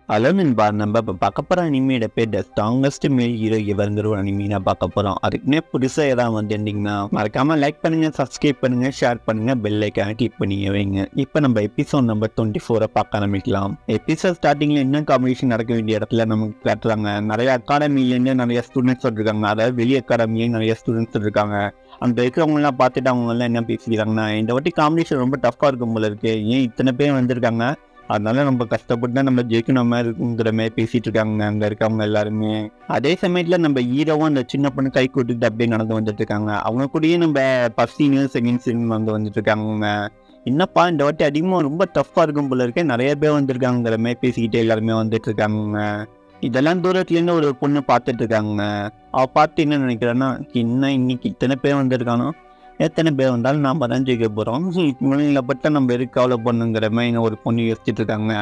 Hello நண்பா, நம்ம இப்போ பார்க்க போகிற அனிமையோட பேர் த ஸ்ட்ராங்கஸ்ட் மேல் ஹீரோ எவருங்கிற ஒரு அனிமி நான் பார்க்க போகிறோம். அதுக்குன்னே புதுசாக ஏதாவது வந்துருந்தீங்கன்னா மறக்காமல் லைக் பண்ணுங்கள், சப்ஸ்கிரைப் பண்ணுங்கள், ஷேர் பண்ணுங்கள், பெல் ஐக்கானை கிளிக் பண்ணி வைங்க. இப்போ நம்ம எபிசோட் நம்பர் 24 பார்க்க ஆரம்பிக்கலாம். எபிசோட் ஸ்டார்டிங்கில் என்ன காம்படிஷன் நடக்க வேண்டிய இடத்துல நமக்கு காட்டுறாங்க. நிறைய அகாடமிலேருந்து நிறைய ஸ்டூடெண்ட்ஸ் இருக்காங்க. அதாவது வெளி அகாடமிலேயும் நிறைய ஸ்டூடெண்ட்ஸ் இருக்காங்க. அந்த இருக்கிறவங்களாம் பார்த்துட்டு அவங்கெல்லாம் என்ன பேசிக்கிறாங்கன்னா, இந்த வாட்டி காம்படிஷன் ரொம்ப டஃப்பாக இருக்கும் போல இருக்கு, ஏன் இத்தனை பேர் வந்திருக்காங்க, அதனால நம்ம கஷ்டப்பட்டு தான் நம்ம ஜெயிக்கணும் மாதிரி இருக்குங்கிற மாதிரி பேசிட்டு இருக்காங்க அங்க இருக்கவங்க எல்லாருமே. அதே சமயத்துல நம்ம ஹீரோவும் அந்த சின்ன பொண்ணு கை கூட்டிட்டு அப்படியே நடந்து வந்துட்டு இருக்காங்க. அவங்க கூடயே நம்ம ஃபர்ஸ்ட் சீன் செகண்ட் சீன் வந்துட்டு இருக்காங்க. என்னப்பா இந்த வாட்டி அதிகமாக ரொம்ப டஃப்பா இருக்கும் போல இருக்கே, நிறைய பேர் வந்திருக்காங்கிற மாதிரி பேசிக்கிட்டே எல்லாருமே வந்துட்டு இருக்காங்க. இதெல்லாம் தூரத்துலேருந்து ஒரு பொண்ணு பார்த்துட்டு இருக்காங்க. அவ பார்த்து என்ன நினைக்கிறான்னா, என்ன இன்னைக்கு இத்தனை பேர் வந்திருக்கானோ, எத்தனை பேர் வந்தாலும் நாம் தான் ஜெயிக்க போகிறோம், இவங்களை பட்ட நம்ம எதுக்கு கவலை பண்ணுங்கிற மாதிரி ஒரு பொண்ணு யோசிச்சுட்டு இருக்காங்க.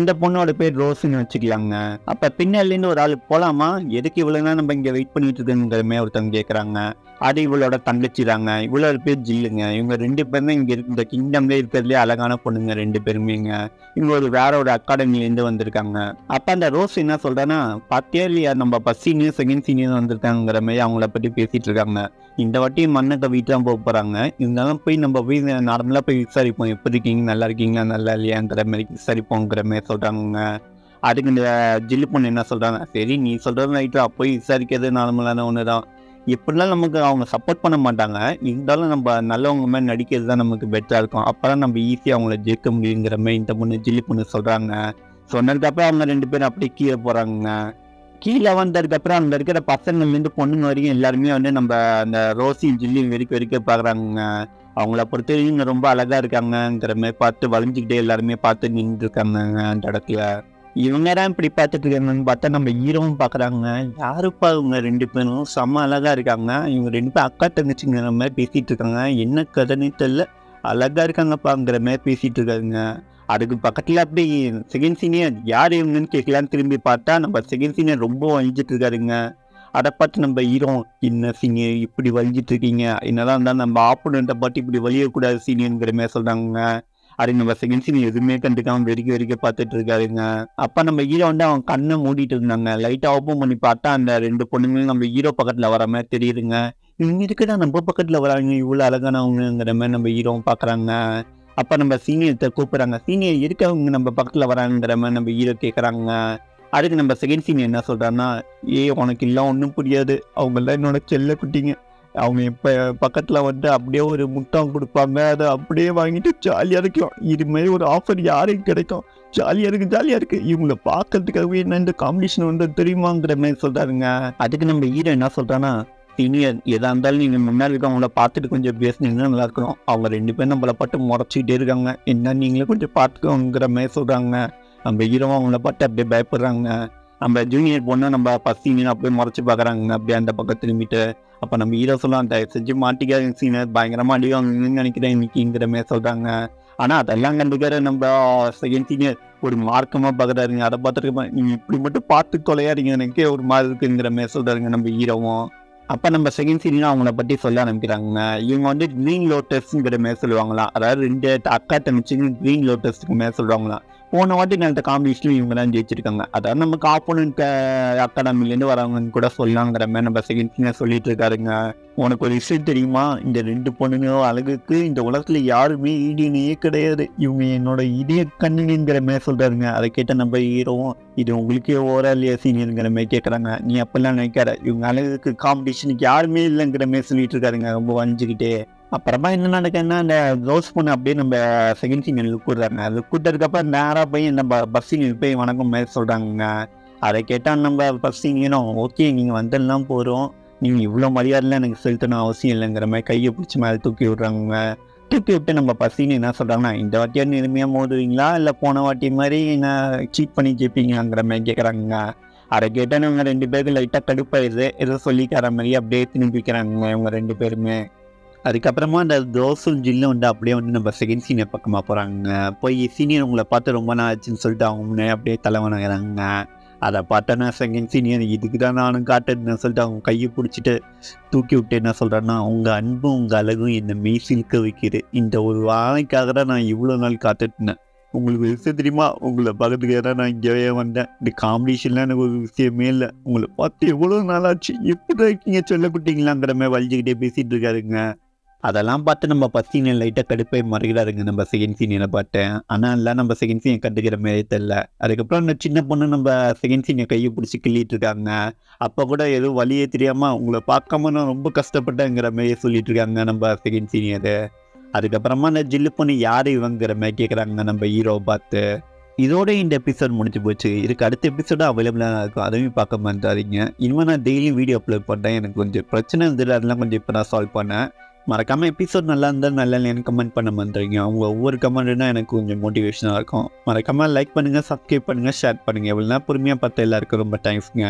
இந்த பொண்ணோட பேர் ரோஸ்ன்னு வச்சுக்கலாங்க. அப்போ பின்னாலேருந்து ஒரு ஆள் போகலாமா, எதுக்கு இவ்வளோனா நம்ம இங்கே வெயிட் பண்ணிட்டு இருக்குங்கிற மாதிரி ஒருத்தவங்க கேட்குறாங்க. அது இவளோட தங்கச்சிறாங்க. இவளோட பேர் ஜில்லுங்க. இவங்க ரெண்டு பேரும் தான் இங்கே இந்த கிங்டம்லேயே இருக்கிறதுலே அழகான பொண்ணுங்க ரெண்டு பேருமேங்க. இவங்க வேற ஒரு அகாடமிலேருந்து வந்திருக்காங்க. அப்போ அந்த ரோஸ் என்ன சொல்கிறேன்னா, பார்த்தியா இல்லையா நம்ம ஃபர்ஸ்ட் சீனியர் செகண்ட் சீனியர் வந்திருக்காங்கிற மாதிரி அவங்கள பற்றி பேசிகிட்டு இருக்காங்க. இந்த வாட்டி மண்ணத்தை வீட்டு தான் போக போகிறாங்க. இருந்தாலும் போய் நம்ம போய் நார்மலாக போய் விசாரிப்போம், எப்படி இருக்கீங்க, நல்லா இருக்கீங்களா, நல்லா இல்லையாங்கிற மாதிரி விசாரிப்போங்கிற மாதிரி சொல்கிறாங்க. அதுக்கு இந்த ஜில்லு பொண்ணு என்ன சொல்கிறாங்க, சரி நீ சொல்கிறது ரைட்டு, போய் விசாரிக்கிறது நார்மலான ஒன்று தான், எப்படிலாம் நமக்கு அவங்க சப்போர்ட் பண்ண மாட்டாங்க, இருந்தாலும் நம்ம நல்லவங்க மாதிரி நடிக்கிறது தான் நமக்கு பெட்டராக இருக்கும், அப்போ தான் நம்ம ஈஸியாக அவங்கள ஜெயிக்க முடியுங்கிற மாதிரி இந்த பொண்ணு ஜில்லு பொண்ணு சொல்கிறாங்க. சொன்னதுக்கப்புறம் அவங்க ரெண்டு பேரும் அப்படியே கீழே போகிறாங்க. கீழே வந்ததுக்கப்புறம் அங்கே இருக்கிற பசங்கள்லேருந்து பொண்ணுங்க வரைக்கும் எல்லாருமே வந்து நம்ம அந்த ரோசி ஜில்லி வெறிக்க பார்க்குறாங்க. அவங்கள பொறுத்த வரைக்கும் ரொம்ப அழகாக இருக்காங்கங்கிற மாதிரி பார்த்து வளைஞ்சிக்கிட்டே எல்லாருமே பார்த்து நின்றுட்டு இருக்காங்க அந்த இடத்துல. இவங்க தான் இப்படி பார்த்துட்டு இருக்காங்கன்னு பார்த்தா நம்ம ஹீரோவும் பார்க்குறாங்க. யாருப்பா இவங்க ரெண்டு பேரும் செம்ம அழகாக இருக்காங்க, இவங்க ரெண்டு பேரும் அக்கா தங்கச்சிங்கிற மாதிரி பேசிகிட்டு இருக்காங்க, என்ன கதைன்னு தெரியல, அழகாக இருக்காங்கப்பாங்கிற மாதிரி பேசிகிட்டு இருக்காங்க. அதுக்கு பக்கத்தில் அப்படி செகண்ட் சீனியர் யார் இவங்கன்னு கேட்கலான்னு திரும்பி பார்த்தா நம்ம செகண்ட் சீனியர் ரொம்ப வலிஞ்சிட்டு இருக்காருங்க. அதை பார்த்து நம்ம ஹீரோ, என்ன சீனியர் இப்படி வலிஞ்சிட்டு இருக்கீங்க, என்னதான் இருந்தாலும் நம்ம ஆப்போனண்ட்டை பார்த்து இப்படி வலியக்கூடாது சீனியருங்கிற மாதிரி சொல்கிறாங்க. அது நம்ம செகண்ட் சீனியர் எதுவுமே கண்டுக்காம வெறிக்க பார்த்துட்டு இருக்காருங்க. அப்போ நம்ம ஹீரோ வந்து அவன் கண்ணை மூடிட்டு இருந்தாங்க. லைட்டாக ஓப்பன் பண்ணி பார்த்தா அந்த ரெண்டு பொண்ணுங்களும் நம்ம ஹீரோ பக்கத்தில் வர மாதிரி தெரியுதுங்க. இவங்க இருக்குதான் நம்ம பக்கத்தில் வராங்க, இவ்வளோ அழகானவங்கிற மாதிரி நம்ம ஹீரோவும் பார்க்குறாங்க. அப்போ நம்ம சீனியர்கிட்ட கூப்பிட்றாங்க, சீனியர் இருக்கவங்க நம்ம பக்கத்தில் வராங்கிற மாதிரி நம்ம ஹீரோ கேட்குறாங்க. அதுக்கு நம்ம செகண்ட் சீனியர் என்ன சொல்கிறான்னா, உனக்கு எல்லாம் ஒன்றும் புரியாது, அவங்கெல்லாம் என்னோட செல்ல குட்டிங்க, அவங்க இப்போ பக்கத்தில் வந்து அப்படியே ஒரு முட்டம் கொடுப்பாங்க, அதை அப்படியே வாங்கிட்டு ஜாலியாக இருக்கும், இதுமாரி ஒரு ஆஃபர் யாருக்கு கிடைக்கும், ஜாலியாக இருக்குது, இவங்களை பார்க்கறதுக்காகவே என்ன இந்த காம்படிஷன் வந்து தெரியுமாங்கிற மாதிரி சொல்கிறாருங்க. அதுக்கு நம்ம ஹீரோ என்ன சொல்கிறான்னா, சீனியர் எதாக இருந்தாலும் நீங்கள் முன்னாடி இருக்கவங்கள பார்த்துட்டு கொஞ்சம் பேசுனீங்கன்னா நல்லா இருக்கணும், அவங்க ரெண்டு பேரும் நம்மளை பார்த்து முறைச்சிக்கிட்டே இருக்காங்க, என்ன நீங்களே கொஞ்சம் பார்த்துக்கோங்கிற மாதிரி சொல்கிறாங்க. நம்ம ஹீரோவும் அவங்கள பார்த்து அப்படியே பயப்படுறாங்க. நம்ம ஜூனியர் பொண்ணு நம்ம ஃபர்ஸ்ட் சீனியர் அப்படியே முறைச்சி பார்க்குறாங்க, அப்படியே அந்த பக்கம் திரும்பிட்டு. அப்போ நம்ம ஹீரோ சொல்லலாம், அந்த செஞ்சு மாட்டிக்காத சீனியர் பயங்கரமாக அடிவாங்கன்னு நினைக்கிறேன் இன்னைக்குங்கிற மாதிரி சொல்கிறாங்க. ஆனால் அதெல்லாம் கண்டுக்கிற நம்ம செகண்ட் சீனியர் ஒரு மார்க்கமாக பார்க்குறாருங்க. அதை பார்த்துருக்க நீங்கள் இப்படி மட்டும் பார்த்து தொலையாதீங்க, எனக்கே ஒரு மாதிரி இருக்குங்கிற மாதிரி சொல்கிறாருங்க நம்ம ஹீரோவும். அப்போ நம்ம செகண்ட் சீனியர் அவங்கள பற்றி சொல்ல ஆரம்பிக்கிறாங்க. இவங்க வந்து க்ரீன் லோட்டஸ்ங்கிற மாதிரி சொல்லுவாங்களாம், அதாவது ரெண்டு அக்கா தங்கச்சிங்க க்ரீன் லோட்டஸ்க்கு மேலே சொல்லுவாங்களாம். போன வாட்டி நடந்த காம்படிஷன்லையும் இவங்க தான் ஜெயிச்சிருக்காங்க, அதாவது நமக்கு ஆப்போனன்ட் அகாடமிலேருந்து வரவங்கன்னு கூட சொல்லலாங்கிற மாதிரி நம்ம செகண்ட் சீனியர் சொல்லிட்டு இருக்காருங்க. உனக்கு ஒரு விஷயம் தெரியுமா, இந்த ரெண்டு பொண்ணுங்க அழகுக்கு இந்த உலகத்தில் யாருமே ஈடியனையே கிடையாது, இவங்க என்னோட இதய கண்ணுங்கிற மாதிரி சொல்கிறாருங்க. அதை கேட்ட நம்ம ஹீரோவும், இது உங்களுக்கே ஓரா இல்லையா சீனியருங்கிற மாதிரி கேட்குறாங்க. நீ அப்பெல்லாம் நினைக்காத, இவங்க அழகுக்கு காம்படிஷனுக்கு யாருமே இல்லைங்கிற மாதிரி சொல்லிட்டு இருக்காருங்க ரொம்ப வஞ்சிக்கிட்டே. அப்புறமா என்ன நடக்குதுன்னா, அந்த ரோஸ் பொண்ணு அப்படியே நம்ம செகண்ட் சீனியர் கூடுறாங்க. அது கூட்டதுக்கப்புறம் நேராக போய் நம்ம பஸ் சீனியர் போய் வணக்கம் மாதிரி சொல்கிறாங்க. அதை கேட்டால் நம்ம பஸ் சீனியரும், ஓகே நீங்கள் வந்துடலாம் போகிறோம், நீங்கள் இவ்வளோ மரியாதைலாம் எனக்கு செலுத்தணும் அவசியம் இல்லைங்கிற மாதிரி கையை பிடிச்சி மேலே தூக்கி விட்றாங்க. தூக்கி விட்டு நம்ம பஸ் சீனியர் என்ன சொல்கிறாங்கன்னா, இந்த வாட்டியாக நேர்மையாக மோதுவீங்களா இல்லை போன வாட்டி மாதிரி என்ன சீட் பண்ணி கேட்பீங்கங்கிற மாதிரி கேட்குறாங்க. அதை கேட்டால் இவங்க ரெண்டு பேருக்கு லைட்டாக கடுப்பாயிடுது, ஏதோ சொல்லிக்கிற மாதிரி அப்படியே திரும்பிக்கிறாங்க இவங்க ரெண்டு பேருமே. அதுக்கப்புறமா அந்த ரோஸும் ஜில்லும் வந்து அப்படியே வந்து நம்ம செகண்ட் சீனியர் பக்கமாக போகிறாங்க. போய் சீனியர் உங்களை பார்த்து ரொம்ப நாள் ஆச்சுன்னு சொல்லிட்டு அவங்க முன்னே அப்படியே தலைவணங்குறாங்க. அதை பார்த்தோன்னா செகண்ட் சீனியர் இதுக்கு தான் நானும் காட்டுன்னு சொல்லிட்டு அவங்க கையை பிடிச்சிட்டு தூக்கி விட்டு என்ன சொல்கிறேன்னா, உங்கள் அன்பும் உங்கள் அழகும் என்னை மெய் சிலுக்க வைக்கிது, இந்த ஒரு வாழைக்காக தான் நான் இவ்வளோ நாள் காத்துட்டுனேன், உங்களுக்கு ஒரு விஷயம் தெரியுமா, உங்களை பார்க்கறதுக்கு தான் நான் இங்கேயே வந்தேன். இந்த காம்படிஷன்லாம் எனக்கு ஒரு விஷயமே இல்லை. உங்களை பார்த்து எவ்வளோ நாளாச்சு, எப்படி இருக்கீங்க சொல்லப்பட்டீங்களாங்கிற மாதிரி வலிஞ்சுக்கிட்டே பேசிட்டு இருக்காருங்க. அதெல்லாம் பார்த்து நம்ம ஃபர்ஸ்ட் சீனியர் லைட்டாக கடுப்பை மறைகிறாருங்க நம்ம செகண்ட் சீனியரை பார்த்தேன். ஆனால் எல்லாம் நம்ம செகண்ட் சீனியர் கண்டுக்கிற மாதிரி தெரியல. அதுக்கப்புறம் அந்த சின்ன பொண்ணு நம்ம செகண்ட் சீனியர் கையை பிடிச்சி கிள்ளிட்டு இருக்காங்க. அப்போ கூட எதுவும் வழியே தெரியாம உங்களை பார்க்காம நான் ரொம்ப கஷ்டப்பட்டேங்கிற மாதிரி சொல்லிட்டு இருக்காங்க நம்ம செகண்ட் சீனியரு. அதுக்கப்புறமா அந்த ஜில்லு பொண்ணு யார் இவங்கிற மாதிரி கேட்குறாங்க நம்ம ஹீரோவை பார்த்து. இதோட இந்த எபிசோட் முடிஞ்சு போச்சு. இதுக்கு அடுத்த எபிசோடும் அவைலபிளாக இருக்கும். அதையும் பார்க்க மாட்டாதீங்க. இனிமேல் நான் டெய்லியும் வீடியோ அப்லோட் பண்ணுறேன். எனக்கு கொஞ்சம் பிரச்சனை இருந்தது, அதெல்லாம் கொஞ்சம் இப்போ நான் சால்வ் பண்ணேன். மறக்காமல் எபிசோட் நல்லா இருந்தால் நல்லா இல்லைன்னு கமெண்ட் பண்ண மாட்டேறீங்க. அவங்க ஒவ்வொரு கமெண்ட்னா எனக்கு கொஞ்சம் மோட்டிவேஷனாக இருக்கும். மறக்காமல் லைக் பண்ணுங்கள், சப்ஸ்கிரைப் பண்ணுங்கள், ஷேர் பண்ணுங்கள். எவ்வளோ பொறுமையாக பார்த்த எல்லாருக்கும் ரொம்ப தேங்க்ஸ்ங்க.